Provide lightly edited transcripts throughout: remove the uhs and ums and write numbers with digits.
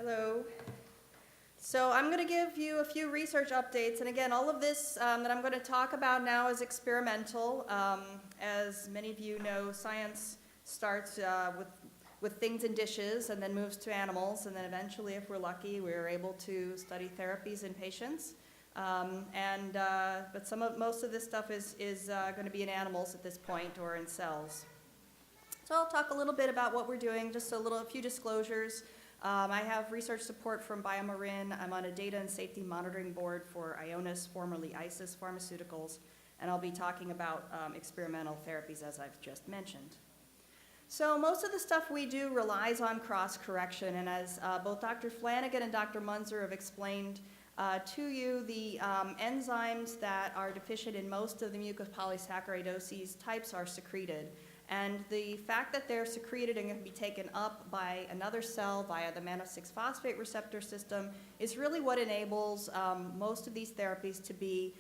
Hello. So I'm going to give you a few research updates, and again, all of this that I'm going to talk about now is experimental. As many of you know, science starts with things in dishes and then moves to animals, and then eventually, if we're lucky, we're able to study therapies in patients. But most of this stuff is going to be in animals at this point or in cells. So I'll talk a little bit about what we're doing, just a few disclosures. I have research support from BioMarin. I'm on a data and safety monitoring board for Ionis, formerly ISIS Pharmaceuticals, and I'll be talking about experimental therapies as I've just mentioned. So most of the stuff we do relies on cross-correction, and as both Dr. Flanagan and Dr. Munzer have explained to you, the enzymes that are deficient in most of the mucopolysaccharidosis types are secreted. And the fact that they're secreted and can be taken up by another cell via the mannose-6-phosphate receptor system is really what enables most of these therapies to be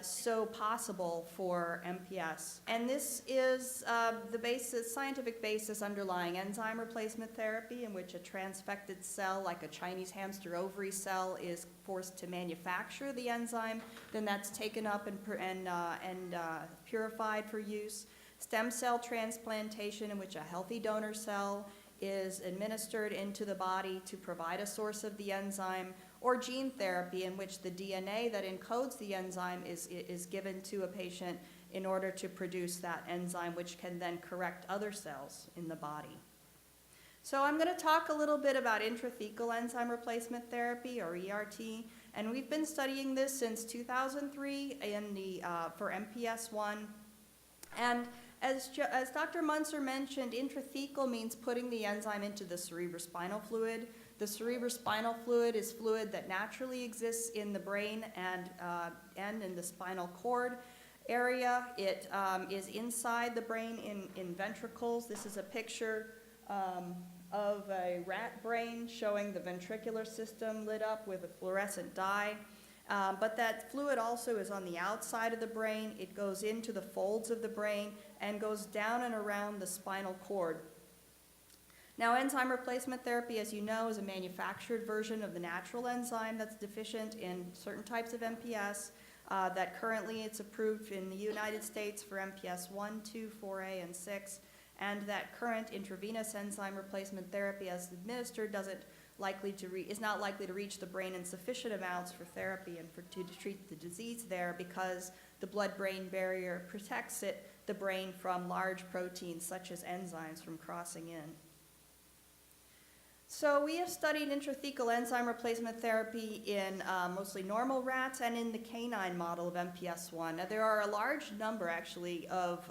so possible for MPS. And this is the scientific basis underlying enzyme replacement therapy, in which a transfected cell, like a Chinese hamster ovary cell, is forced to manufacture the enzyme. Then that's taken up and purified for use. Stem cell transplantation, in which a healthy donor cell is administered into the body to provide a source of the enzyme, or gene therapy, in which the DNA that encodes the enzyme is given to a patient in order to produce that enzyme, which can then correct other cells in the body. So I'm going to talk a little bit about intrathecal enzyme replacement therapy, or ERT, and we've been studying this since 2003 for MPS I. And as Dr. Munzer mentioned, intrathecal means putting the enzyme into the cerebrospinal fluid. The cerebrospinal fluid is fluid that naturally exists in the brain and in the spinal cord area. It is inside the brain in ventricles. This is a picture of a rat brain showing the ventricular system lit up with a fluorescent dye. But that fluid also is on the outside of the brain. It goes into the folds of the brain and goes down and around the spinal cord. Now, enzyme replacement therapy, as you know, is a manufactured version of the natural enzyme that's deficient in certain types of MPS. That currently it's approved in the United States for MPS I, II, 4A, and 6. And that current intravenous enzyme replacement therapy, as administered, is not likely to reach the brain in sufficient amounts for therapy and to treat the disease there, because the blood-brain barrier protects the brain from large proteins such as enzymes from crossing in. So we have studied intrathecal enzyme replacement therapy in mostly normal rats and in the canine model of MPS I. Now, there are a large number, actually, of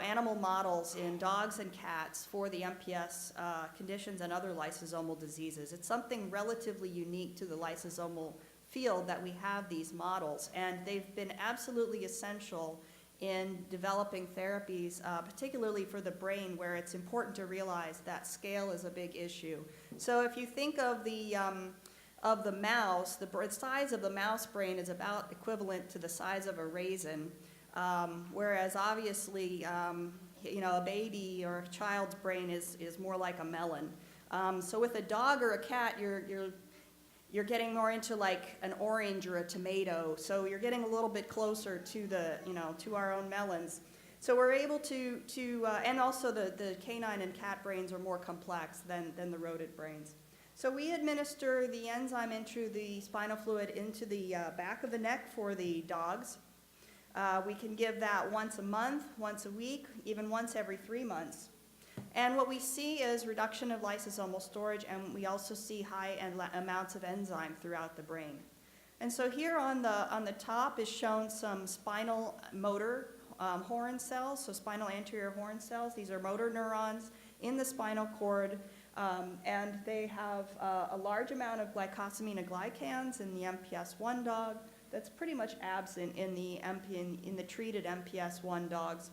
animal models in dogs and cats for the MPS conditions and other lysosomal diseases. It's something relatively unique to the lysosomal field that we have these models, and they've been absolutely essential in developing therapies, particularly for the brain, where it's important to realize that scale is a big issue. So if you think of the mouse, the size of the mouse brain is about equivalent to the size of a raisin. Whereas obviously, a baby or a child's brain is more like a melon. So with a dog or a cat, you're getting more into like an orange or a tomato. So you're getting a little bit closer to to our own melons. So we're able to and also the canine and cat brains are more complex than the rodent brains. So we administer the enzyme into the spinal fluid into the back of the neck for the dogs. We can give that once a month, once a week, even once every 3 months. And what we see is reduction of lysosomal storage, and we also see high amounts of enzyme throughout the brain. And so here on the top is shown some spinal motor horn cells, so spinal anterior horn cells. These are motor neurons in the spinal cord, and they have a large amount of glycosaminoglycans in the MPS I dog. That's pretty much absent in the treated MPS I dogs.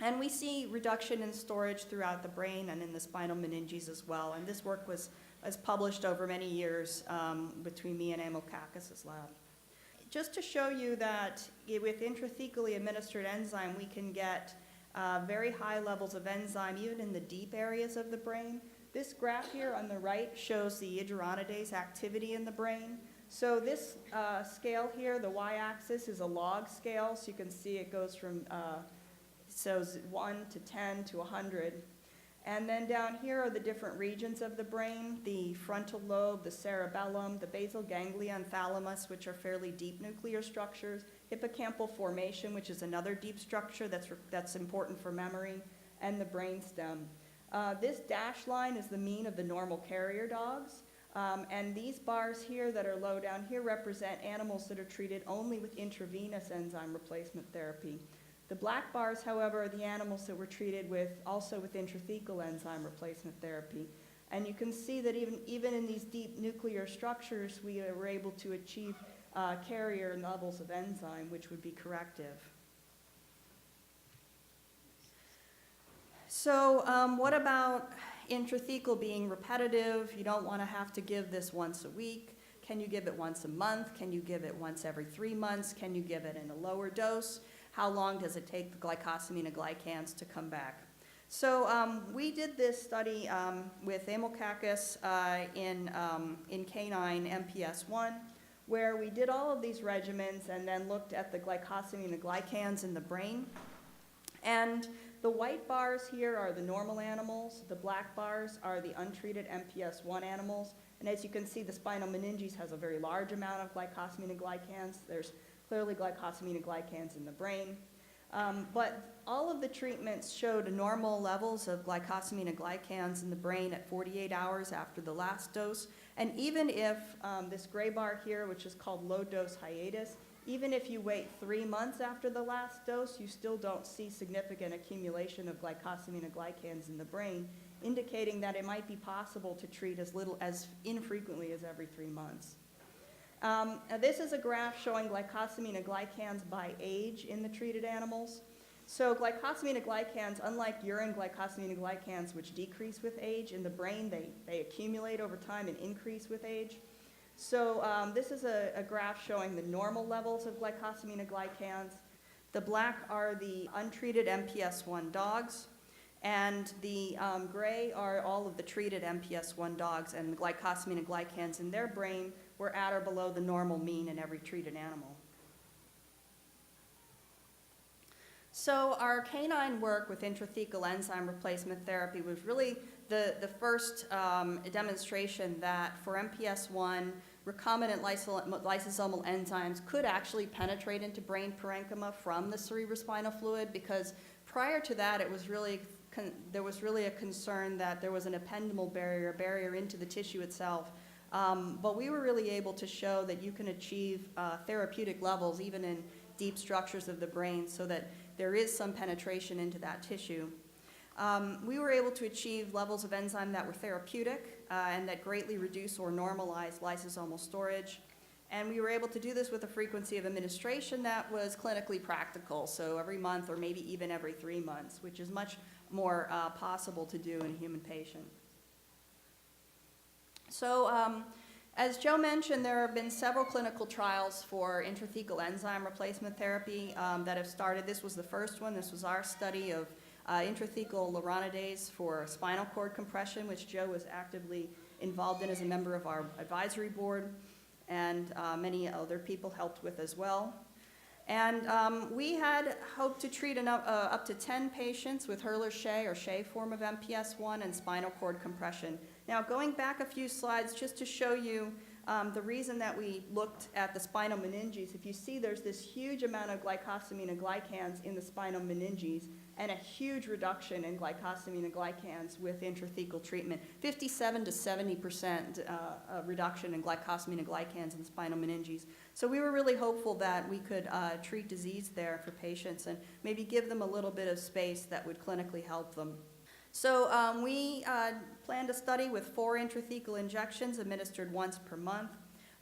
And we see reduction in storage throughout the brain and in the spinal meninges as well. And this work was published over many years between me and Emil Kakis' lab. Just to show you that with intrathecally administered enzyme, we can get very high levels of enzyme even in the deep areas of the brain. This graph here on the right shows the Laronidase activity in the brain. So this scale here, the y-axis, is a log scale, so you can see it goes from 1 to 10 to 100. And then down here are the different regions of the brain, the frontal lobe, the cerebellum, the basal ganglia and thalamus, which are fairly deep nuclear structures, hippocampal formation, which is another deep structure that's important for memory, and the brainstem. This dashed line is the mean of the normal carrier dogs. And these bars here that are low down here represent animals that are treated only with intravenous enzyme replacement therapy. The black bars, however, are the animals that were treated also with intrathecal enzyme replacement therapy. And you can see that even in these deep nuclear structures, we were able to achieve carrier levels of enzyme, which would be corrective. So what about intrathecal being repetitive? You don't want to have to give this once a week. Can you give it once a month? Can you give it once every 3 months? Can you give it in a lower dose? How long does it take the glycosaminoglycans to come back? So we did this study with amilcacus in canine MPS I, where we did all of these regimens and then looked at the glycosaminoglycans in the brain. And the white bars here are the normal animals. The black bars are the untreated MPS I animals. And as you can see, the spinal meninges has a very large amount of glycosaminoglycans. There's clearly glycosaminoglycans in the brain. But all of the treatments showed normal levels of glycosaminoglycans in the brain at 48 hours after the last dose. And even if this gray bar here, which is called low dose hiatus, even if you wait 3 months after the last dose, you still don't see significant accumulation of glycosaminoglycans in the brain, indicating that it might be possible to treat as infrequently as every 3 months. This is a graph showing glycosaminoglycans by age in the treated animals. So glycosaminoglycans, unlike urine glycosaminoglycans, which decrease with age, in the brain they accumulate over time and increase with age. So this is a graph showing the normal levels of glycosaminoglycans. The black are the untreated MPS I dogs, and the gray are all of the treated MPS I dogs, and the glycosaminoglycans in their brain were at or below the normal mean in every treated animal. So our canine work with intrathecal enzyme replacement therapy was really the first demonstration that for MPS I, recombinant lysosomal enzymes could actually penetrate into brain parenchyma from the cerebrospinal fluid, because prior to that there was really a concern that there was an ependymal barrier into the tissue itself. But we were really able to show that you can achieve therapeutic levels even in deep structures of the brain, so that there is some penetration into that tissue. We were able to achieve levels of enzyme that were therapeutic and that greatly reduce or normalize lysosomal storage. And we were able to do this with a frequency of administration that was clinically practical, so every month or maybe even every 3 months, which is much more possible to do in a human patient. So as Joe mentioned, there have been several clinical trials for intrathecal enzyme replacement therapy that have started. This was the first one. This was our study of intrathecal Laronidase for spinal cord compression, which Joe was actively involved in as a member of our advisory board, and many other people helped with as well. And we had hoped to treat up to 10 patients with Hurler-Scheie or Scheie form of MPS I and spinal cord compression. Now, going back a few slides just to show you the reason that we looked at the spinal meninges, if you see there's this huge amount of glycosaminoglycans in the spinal meninges and a huge reduction in glycosaminoglycans with intrathecal treatment, 57 to 70% reduction in glycosaminoglycans in the spinal meninges. So we were really hopeful that we could treat disease there for patients and maybe give them a little bit of space that would clinically help them. So we planned a study with 4 intrathecal injections administered once per month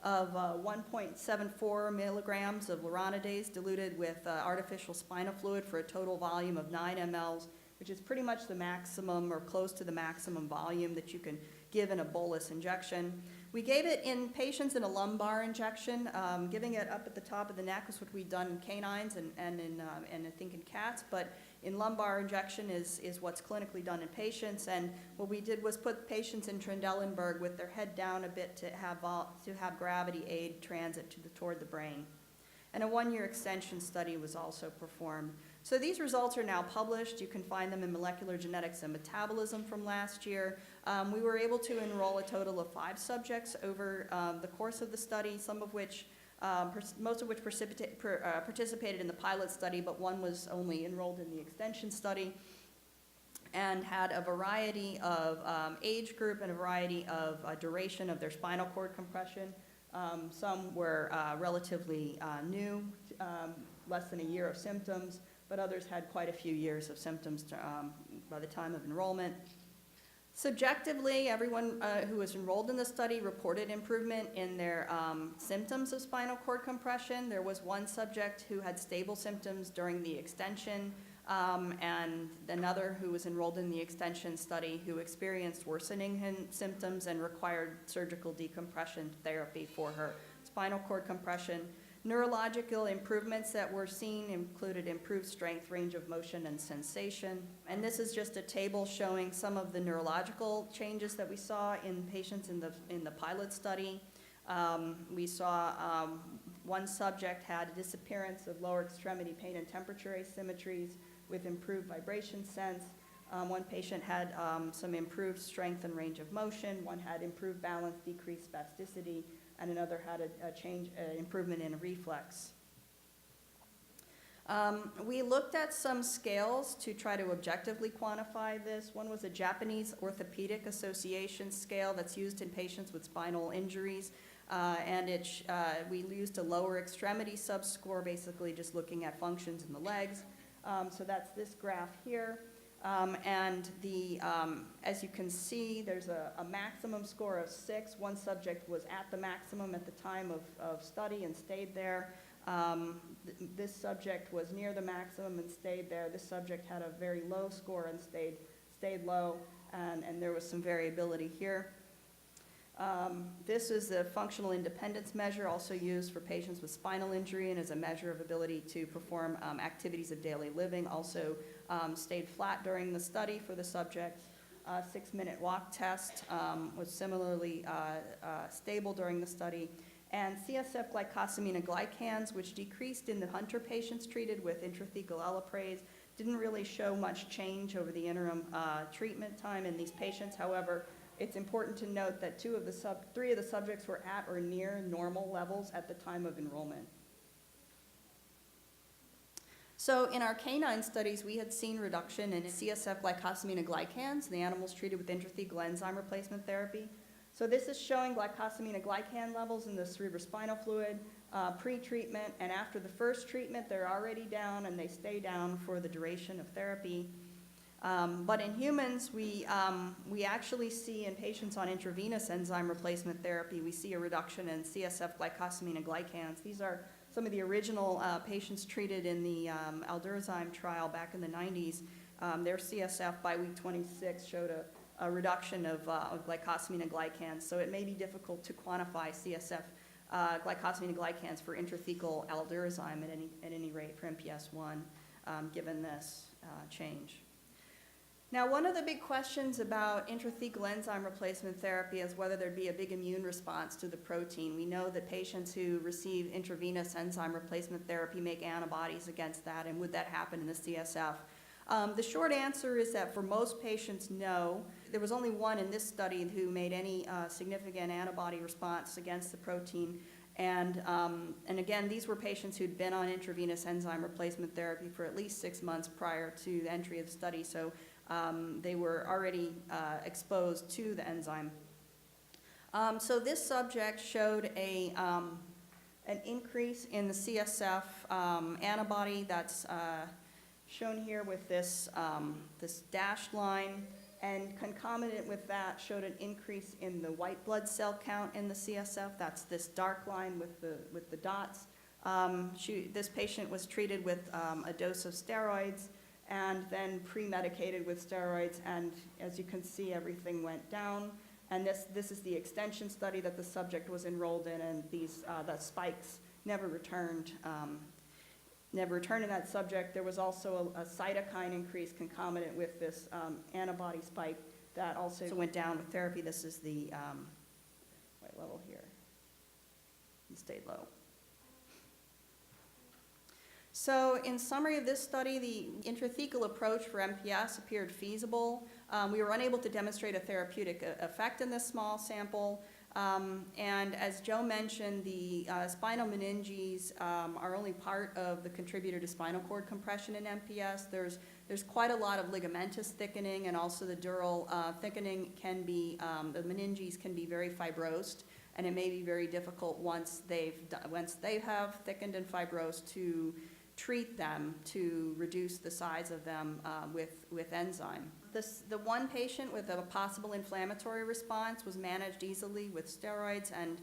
of 1.74 milligrams of Laronidase diluted with artificial spinal fluid for a total volume of 9 mLs, which is pretty much the maximum or close to the maximum volume that you can give in a bolus injection. We gave it in patients in a lumbar injection. Giving it up at the top of the neck is what we've done in canines and I think in cats, but in lumbar injection is what's clinically done in patients. And what we did was put patients in Trendelenburg with their head down a bit to have gravity aid transit toward the brain. And a 1-year extension study was also performed. So these results are now published. You can find them in Molecular Genetics and Metabolism from last year. We were able to enroll a total of 5 subjects over the course of the study, most of which participated in the pilot study, but one was only enrolled in the extension study, and had a variety of age group and a variety of duration of their spinal cord compression. Some were relatively new, less than a year of symptoms, but others had quite a few years of symptoms by the time of enrollment. Subjectively, everyone who was enrolled in the study reported improvement in their symptoms of spinal cord compression. There was one subject who had stable symptoms during the extension, and another who was enrolled in the extension study who experienced worsening symptoms and required surgical decompression therapy for her spinal cord compression. Neurological improvements that were seen included improved strength, range of motion, and sensation. And this is just a table showing some of the neurological changes that we saw in patients in the pilot study. We saw one subject had a disappearance of lower extremity pain and temperature asymmetries with improved vibration sense. One patient had some improved strength and range of motion. One had improved balance, decreased spasticity, and another had a improvement in a reflex. We looked at some scales to try to objectively quantify this. One was a Japanese Orthopedic Association scale that's used in patients with spinal injuries, and we used a lower extremity subscore, basically just looking at functions in the legs. So that's this graph here. As you can see, there's a maximum score of 6. One subject was at the maximum at the time of study and stayed there. This subject was near the maximum and stayed there. This subject had a very low score and stayed low, and there was some variability here. This is a functional independence measure, also used for patients with spinal injury and as a measure of ability to perform activities of daily living. Also stayed flat during the study for the subject. 6-minute walk test was similarly stable during the study. And CSF glycosaminoglycans, which decreased in the Hunter patients treated with intrathecal elaprase, didn't really show much change over the interim treatment time in these patients. However, it's important to note that 3 of the subjects were at or near normal levels at the time of enrollment. So in our canine studies, we had seen reduction in CSF glycosaminoglycans, the animals treated with intrathecal enzyme replacement therapy. So this is showing glycosaminoglycan levels in the cerebrospinal fluid pre-treatment, and after the first treatment, they're already down and they stay down for the duration of therapy. But in humans, we actually see in patients on intravenous enzyme replacement therapy, we see a reduction in CSF glycosaminoglycans. These are some of the original patients treated in the Aldurizime trial back in the 90s. Their CSF by week 26 showed a reduction of glycosaminoglycans. So it may be difficult to quantify CSF glycosaminoglycans for intrathecal Aldurizime at any rate for MPS I, given this change. Now, one of the big questions about intrathecal enzyme replacement therapy is whether there'd be a big immune response to the protein. We know that patients who receive intravenous enzyme replacement therapy make antibodies against that, and would that happen in the CSF? The short answer is that for most patients, no. There was only one in this study who made any significant antibody response against the protein. And again, these were patients who'd been on intravenous enzyme replacement therapy for at least 6 months prior to the entry of the study. So they were already exposed to the enzyme. So this subject showed an increase in the CSF antibody that's shown here with this dashed line, and concomitant with that showed an increase in the white blood cell count in the CSF. That's this dark line with the dots. This patient was treated with a dose of steroids and then pre-medicated with steroids, and as you can see, everything went down. And this is the extension study that the subject was enrolled in, and the spikes never returned returned in that subject. There was also a cytokine increase concomitant with this antibody spike that also went down with therapy. This is the white level here. It stayed low. So in summary of this study, the intrathecal approach for MPS appeared feasible. We were unable to demonstrate a therapeutic effect in this small sample. And as Joe mentioned, the spinal meninges are only part of the contributor to spinal cord compression in MPS. There's quite a lot of ligamentous thickening, and also the dural thickening can be, the meninges can be very fibrosed, and it may be very difficult once they have thickened and fibrosed to treat them, to reduce the size of them with enzyme. The one patient with a possible inflammatory response was managed easily with steroids, and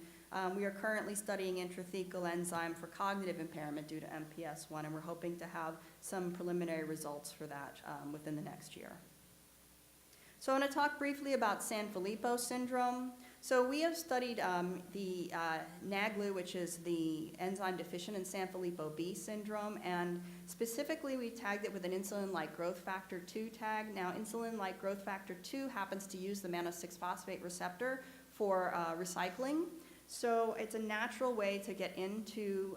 we are currently studying intrathecal enzyme for cognitive impairment due to MPS I, and we're hoping to have some preliminary results for that within the next year. So I want to talk briefly about Sanfilippo syndrome. So we have studied the NAGLU, which is the enzyme deficient in Sanfilippo B syndrome, and specifically we tagged it with an insulin-like growth factor 2 tag. Now, insulin-like growth factor 2 happens to use the mannose-6-phosphate receptor for recycling. So it's a natural way to get into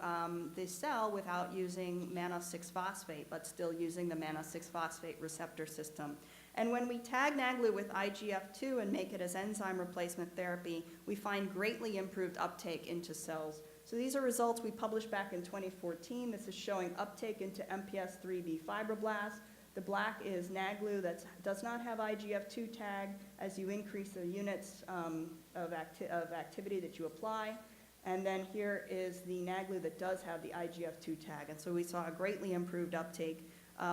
the cell without using mannose-6-phosphate, but still using the mannose-6-phosphate receptor system. And when we tag NAGLU with IGF2 and make it as enzyme replacement therapy, we find greatly improved uptake into cells. So these are results we published back in 2014. This is showing uptake into MPS IIIB fibroblasts. The black is NAGLU that does not have IGF2 tag as you increase the units of activity that you apply. And then here is the NAGLU that does have the IGF2 tag. And so we saw a greatly improved uptake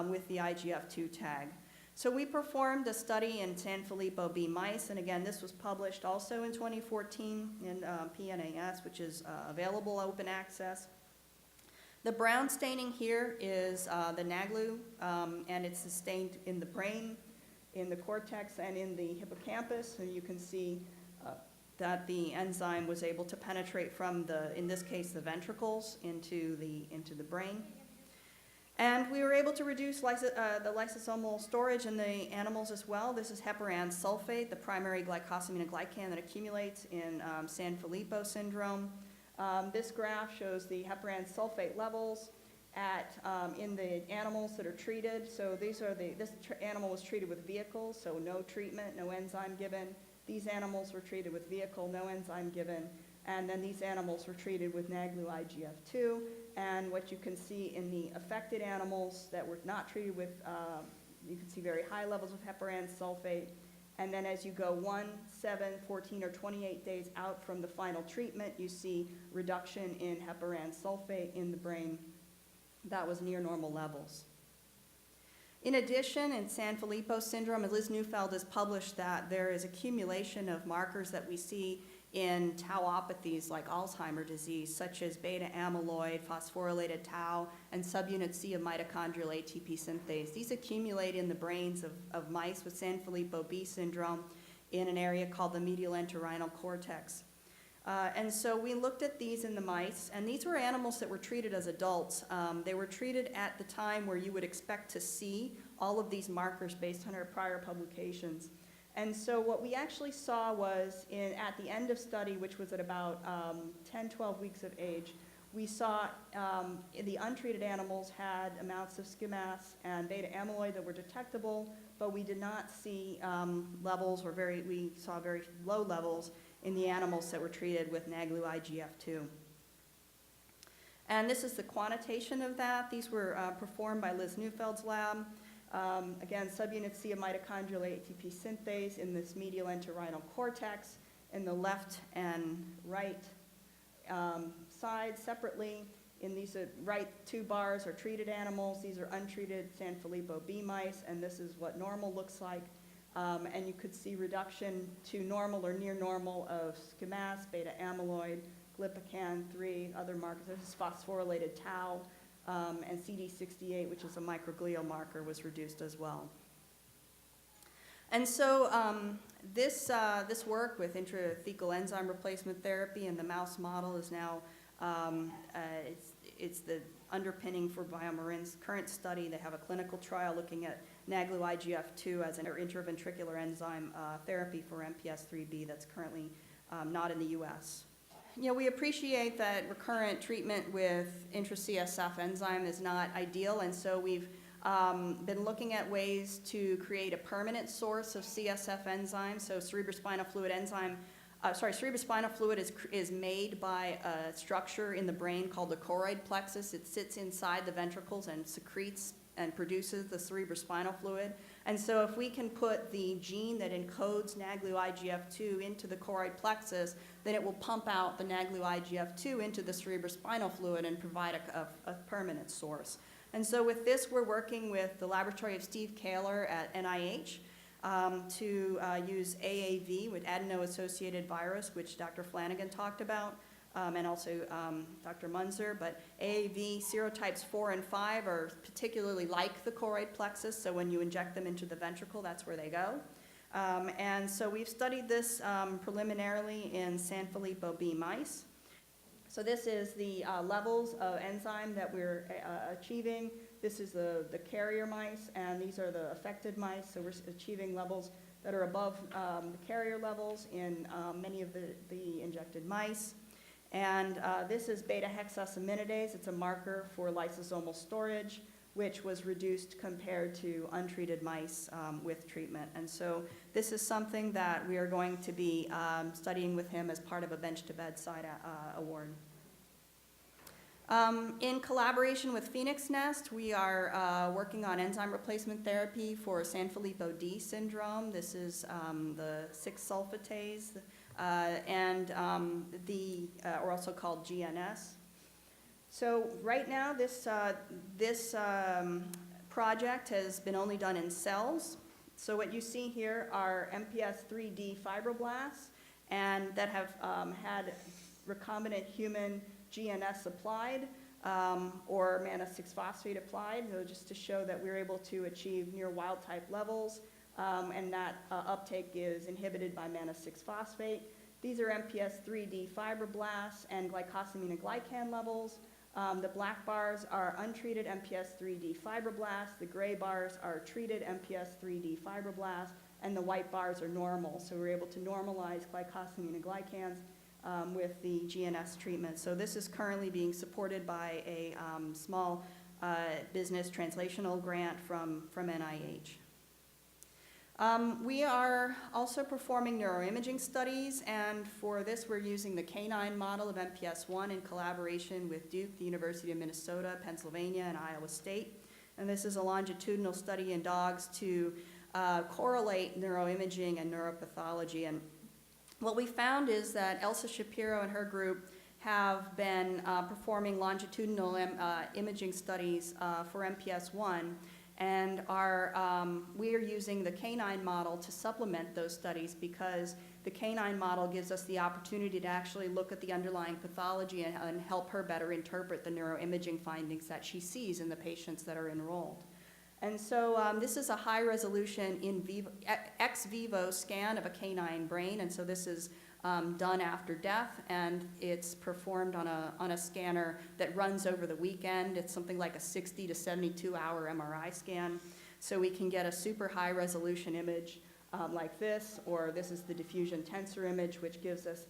with the IGF2 tag. So we performed a study in Sanfilippo B mice, and again, this was published also in 2014 in PNAS, which is available open access. The brown staining here is the NAGLU, and it's stained in the brain, in the cortex, and in the hippocampus, and you can see that the enzyme was able to penetrate from in this case, the ventricles into the brain. And we were able to reduce the lysosomal storage in the animals as well. This is heparan sulfate, the primary glycosaminoglycan that accumulates in Sanfilippo syndrome. This graph shows the heparan sulfate levels in the animals that are treated. So this animal was treated with vehicle, so no treatment, no enzyme given. These animals were treated with vehicle, no enzyme given. And then these animals were treated with NAGLU-IGF2. And what you can see in the affected animals that were not treated with, you can see very high levels of heparan sulfate. And then as you go 1, 7, 14, or 28 days out from the final treatment, you see reduction in heparan sulfate in the brain. That was near normal levels. In addition, in Sanfilippo syndrome, Liz Neufeld has published that there is accumulation of markers that we see in tauopathies like Alzheimer's disease, such as beta amyloid, phosphorylated tau, and subunit C of mitochondrial ATP synthase. These accumulate in the brains of mice with Sanfilippo B syndrome in an area called the medial entorhinal cortex. And so we looked at these in the mice, and these were animals that were treated as adults. They were treated at the time where you would expect to see all of these markers based on our prior publications. And so what we actually saw was at the end of study, which was at about 10, 12 weeks of age, we saw the untreated animals had amounts of schimas and beta amyloid that were detectable, but we did not see levels, we saw very low levels in the animals that were treated with NAGLU-IGF2. And this is the quantitation of that. These were performed by Liz Neufeld's lab. Again, subunit C of mitochondrial ATP synthase in this medial entorhinal cortex, in the left and right side separately. In these right 2 bars are treated animals. These are untreated Sanfilippo B mice, and this is what normal looks like. And you could see reduction to normal or near normal of schimas, beta amyloid, glypican-3, other markers. This is phosphorylated tau. And CD68, which is a microglial marker, was reduced as well. And so this work with intrathecal enzyme replacement therapy in the mouse model is now it's the underpinning for BioMarin's current study. They have a clinical trial looking at NAGLU-IGF2 as an intraventricular enzyme therapy for MPS IIIB that's currently not in the U.S. You know, we appreciate that recurrent treatment with intra-CSF enzyme is not ideal, and so we've been looking at ways to create a permanent source of CSF enzyme. So cerebrospinal fluid enzyme, cerebrospinal fluid is made by a structure in the brain called the choroid plexus. It sits inside the ventricles and secretes and produces the cerebrospinal fluid. And so if we can put the gene that encodes NAGLU-IGF2 into the choroid plexus, then it will pump out the NAGLU-IGF2 into the cerebrospinal fluid and provide a permanent source. And so with this, we're working with the laboratory of Steve Kaler at NIH to use AAV with adeno-associated virus, which Dr. Flanagan talked about, and also Dr. Munzer. But AAV serotypes 4 and 5 are particularly like the choroid plexus, so when you inject them into the ventricle, that's where they go. And so we've studied this preliminarily in Sanfilippo D mice. So this is the levels of enzyme that we're achieving. This is the carrier mice, and these are the affected mice. So we're achieving levels that are above the carrier levels in many of the injected mice. And this is beta-hexosaminidase. It's a marker for lysosomal storage, which was reduced compared to untreated mice with treatment. And so this is something that we are going to be studying with him as part of a bench to bedside award. In collaboration with Phoenix Nest, we are working on enzyme replacement therapy for Sanfilippo D Syndrome. This is the 6-sulfatase, or also called GNS. So right now, this project has been only done in cells. So what you see here are MPS IIID fibroblasts, and that have had recombinant human GNS applied or mannose-6-phosphate applied, so just to show that we're able to achieve near wild-type levels, and that uptake is inhibited by mannose-6-phosphate. These are MPS IIID fibroblasts and glycosaminoglycan levels. The black bars are untreated MPS IIID fibroblasts, the gray bars are treated MPS IIID fibroblasts, and the white bars are normal. So we're able to normalize glycosaminoglycans with the GNS treatment. So this is currently being supported by a small business translational grant from NIH. We are also performing neuroimaging studies, and for this we're using the Canine model of MPS I in collaboration with Duke, the University of Minnesota, Pennsylvania, and Iowa State. And this is a longitudinal study in dogs to correlate neuroimaging and neuropathology. And what we found is that Elsa Shapiro and her group have been performing longitudinal imaging studies for MPS I, and we are using the Canine model to supplement those studies, because the Canine model gives us the opportunity to actually look at the underlying pathology and help her better interpret the neuroimaging findings that she sees in the patients that are enrolled. And so this is a high-resolution ex vivo scan of a canine brain, and so this is done after death, and it's performed on a scanner that runs over the weekend. It's something like a 60 to 72-hour MRI scan, so we can get a super high-resolution image like this, or this is the diffusion tensor image, which gives us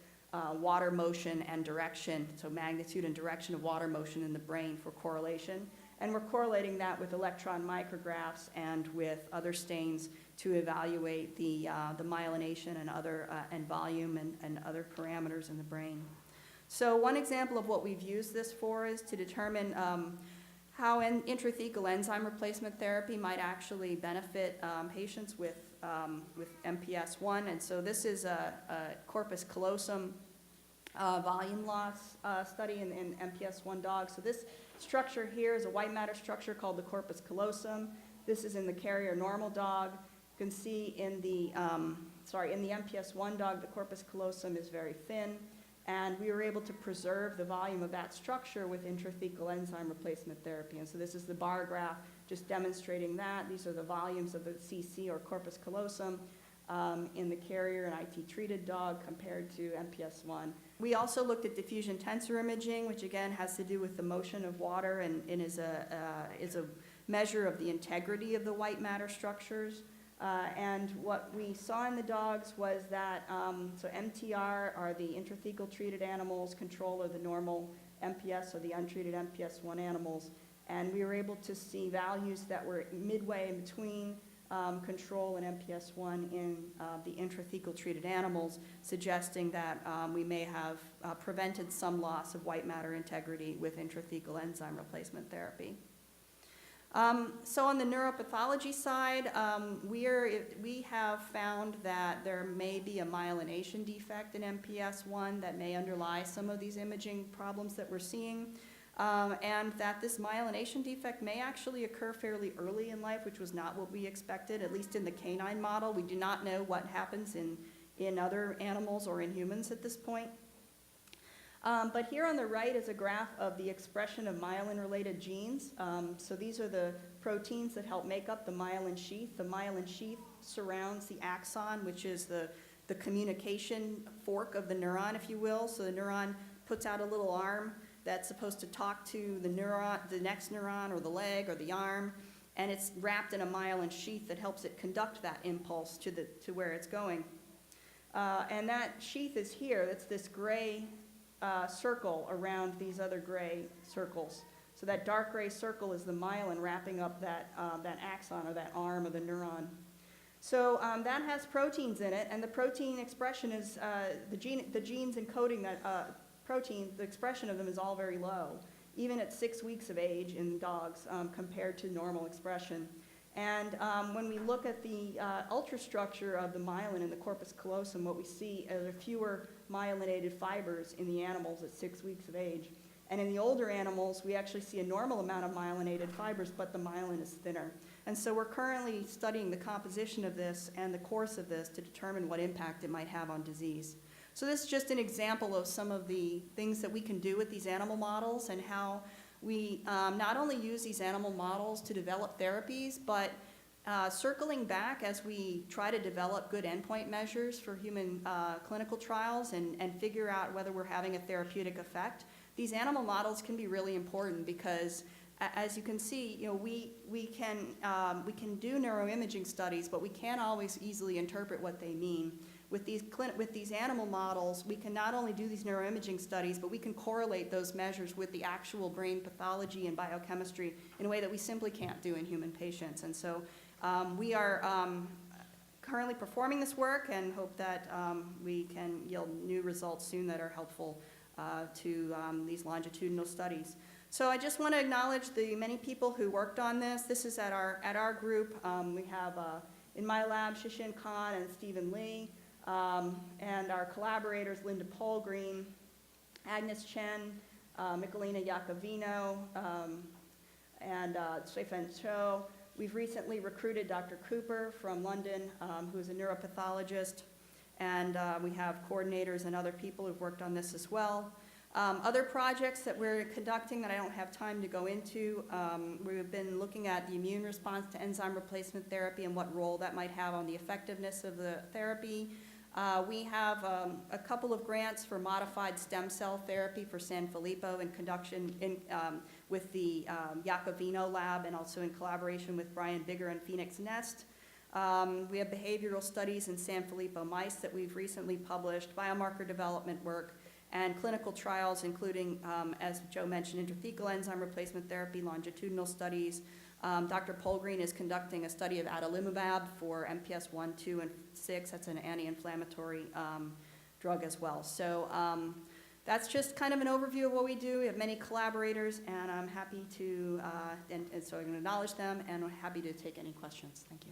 water motion and direction, so magnitude and direction of water motion in the brain for correlation. And we're correlating that with electron micrographs and with other stains to evaluate the myelination and other and volume and other parameters in the brain. So one example of what we've used this for is to determine how intrathecal enzyme replacement therapy might actually benefit patients with MPS I. And so this is a corpus callosum volume loss study in MPS I dogs. So this structure here is a white matter structure called the corpus callosum. This is in the carrier normal dog. You can see in the MPS I dog, the corpus callosum is very thin, and we were able to preserve the volume of that structure with intrathecal enzyme replacement therapy. And so this is the bar graph just demonstrating that. These are the volumes of the CC or corpus callosum. in the carrier and IT-treated dog compared to MPS I. We also looked at diffusion tensor imaging, which again has to do with the motion of water and is a measure of the integrity of the white matter structures. And what we saw in the dogs was that, so MTR are the intrathecal treated animals, control are the normal MPS or the untreated MPS I animals. And we were able to see values that were midway in between control and MPS I in the intrathecal treated animals, suggesting that we may have prevented some loss of white matter integrity with intrathecal enzyme replacement therapy. So on the neuropathology side, we have found that there may be a myelination defect in MPS I that may underlie some of these imaging problems that we're seeing. And that this myelination defect may actually occur fairly early in life, which was not what we expected, at least in the canine model. We do not know what happens in other animals or in humans at this point. But here on the right is a graph of the expression of myelin-related genes. So these are the proteins that help make up the myelin sheath. The myelin sheath surrounds the axon, which is the communication fork of the neuron, if you will. So the neuron puts out a little arm that's supposed to talk to the neuron, the next neuron or the leg or the arm, and it's wrapped in a myelin sheath that helps it conduct that impulse to where it's going. And that sheath is here. It's this gray circle around these other gray circles. So that dark gray circle is the myelin wrapping up that axon or that arm of the neuron. So that has proteins in it, and the protein expression is, the genes encoding that protein, the expression of them is all very low, even at 6 weeks of age in dogs compared to normal expression. And when we look at the ultrastructure of the myelin in the corpus callosum, what we see are fewer myelinated fibers in the animals at 6 weeks of age. And in the older animals, we actually see a normal amount of myelinated fibers, but the myelin is thinner. And so we're currently studying the composition of this and the course of this to determine what impact it might have on disease. So this is just an example of some of the things that we can do with these animal models and how we not only use these animal models to develop therapies, but circling back as we try to develop good endpoint measures for human clinical trials and figure out whether we're having a therapeutic effect, these animal models can be really important because, as you can see, you know, we can do neuroimaging studies, but we can't always easily interpret what they mean. With these animal models, we can not only do these neuroimaging studies, but we can correlate those measures with the actual brain pathology and biochemistry in a way that we simply can't do in human patients. And so we are currently performing this work and hope that we can yield new results soon that are helpful to these longitudinal studies. So I just want to acknowledge the many people who worked on this. This is at our group. We have in my lab Shishin Khan and Stephen Lee. And our collaborators, Linda Polgreen, Agnes Chen, Michelina Iacovino, and Sui-Fen Cho. We've recently recruited Dr. Cooper from London, who is a neuropathologist, and we have coordinators and other people who've worked on this as well. Other projects that we're conducting that I don't have time to go into, we've been looking at the immune response to enzyme replacement therapy and what role that might have on the effectiveness of the therapy. We have a couple of grants for modified stem cell therapy for Sanfilippo in conjunction with the Iacovino lab and also in collaboration with Brian Bigger and Phoenix Nest. We have behavioral studies in Sanfilippo mice that we've recently published, biomarker development work, and clinical trials including, as Joe mentioned, intrathecal enzyme replacement therapy, longitudinal studies. Dr. Polgreen is conducting a study of adalimumab for MPS I, II, and 6. That's an anti-inflammatory drug as well. So that's just kind of an overview of what we do. We have many collaborators, and I'm happy to, and so I'm going to acknowledge them, and I'm happy to take any questions. Thank you.